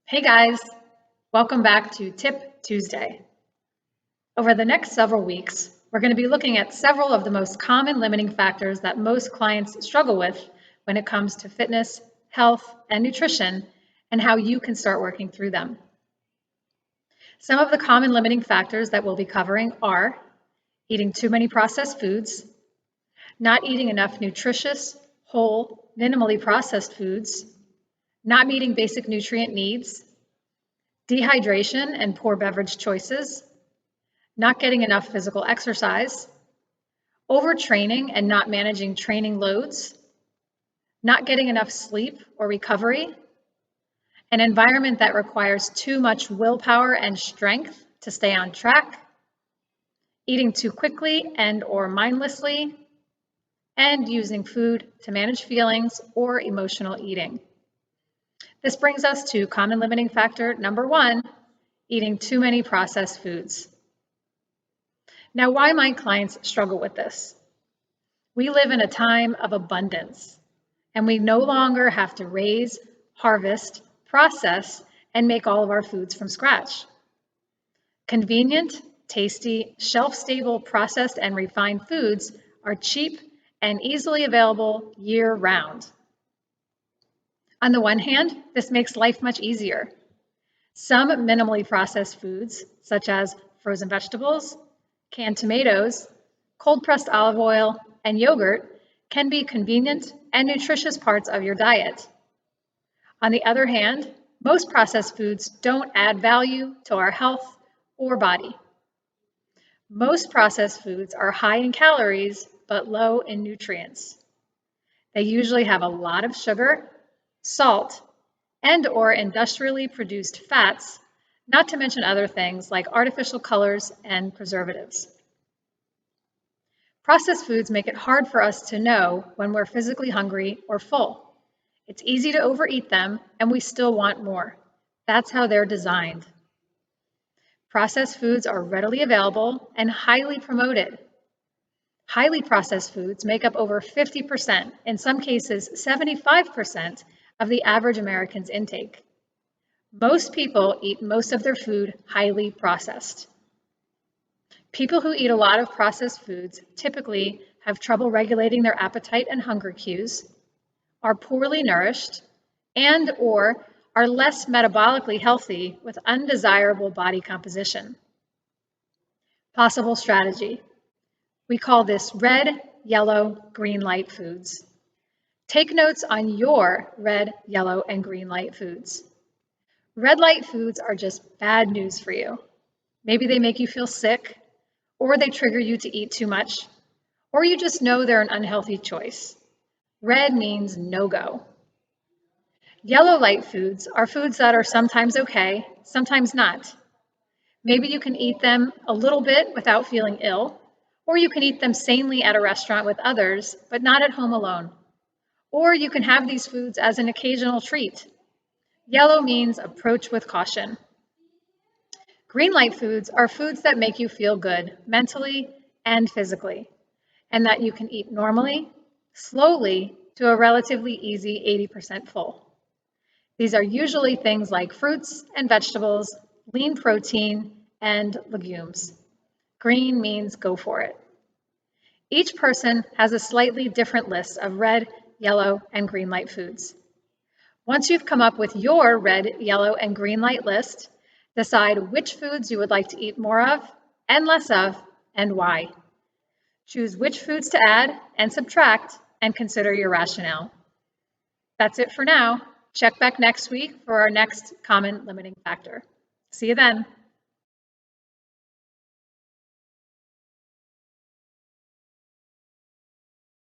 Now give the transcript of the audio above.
Hey guys, welcome back to Tip Tuesday. Over the next several weeks, we're going to be looking at several of the most common limiting factors that most clients struggle with when it comes to fitness, health, and nutrition, and how you can start working through them. Some of the common limiting factors that we'll be covering are eating too many processed foods, not eating enough nutritious, whole, minimally processed foods, not meeting basic nutrient needs, dehydration and poor beverage choices, not getting enough physical exercise, overtraining and not managing training loads, not getting enough sleep or recovery, an environment that requires too much willpower and strength to stay on track, eating too quickly and or mindlessly, and using food to manage feelings or emotional eating. This brings us to common limiting factor number 1, eating too many processed foods. Now, why might clients struggle with this? We live in a time of abundance, and we no longer have to raise, harvest, process, and make all of our foods from scratch. Convenient, tasty, shelf-stable, processed, and refined foods are cheap and easily available year-round. On the one hand, this makes life much easier. Some minimally processed foods, such as frozen vegetables, canned tomatoes, cold-pressed olive oil, and yogurt, can be convenient and nutritious parts of your diet. On the other hand, most processed foods don't add value to our health or body. Most processed foods are high in calories but low in nutrients. They usually have a lot of sugar, salt, and or industrially produced fats, not to mention other things like artificial colors and preservatives. Processed foods make it hard for us to know when we're physically hungry or full. It's easy to overeat them, and we still want more. That's how they're designed. Processed foods are readily available and highly promoted. Highly processed foods make up over 50%, in some cases 75%, of the average American's intake. Most people eat most of their food highly processed. People who eat a lot of processed foods typically have trouble regulating their appetite and hunger cues, are poorly nourished, and or are less metabolically healthy with undesirable body composition. Possible strategy. We call this red, yellow, green light foods. Take notes on your red, yellow, and green light foods. Red light foods are just bad news for you. Maybe they make you feel sick, or they trigger you to eat too much, or you just know they're an unhealthy choice. Red means no-go. Yellow light foods are foods that are sometimes okay, sometimes not. Maybe you can eat them a little bit without feeling ill, or you can eat them sanely at a restaurant with others, but not at home alone. Or you can have these foods as an occasional treat. Yellow means approach with caution. Green light foods are foods that make you feel good mentally and physically, and that you can eat normally, slowly, to a relatively easy 80% full. These are usually things like fruits and vegetables, lean protein, and legumes. Green means go for it. Each person has a slightly different list of red, yellow, and green light foods. Once you've come up with your red, yellow, and green light list, decide which foods you would like to eat more of and less of, and why. Choose which foods to add and subtract, and consider your rationale. That's it for now. Check back next week for our next common limiting factor. See you then.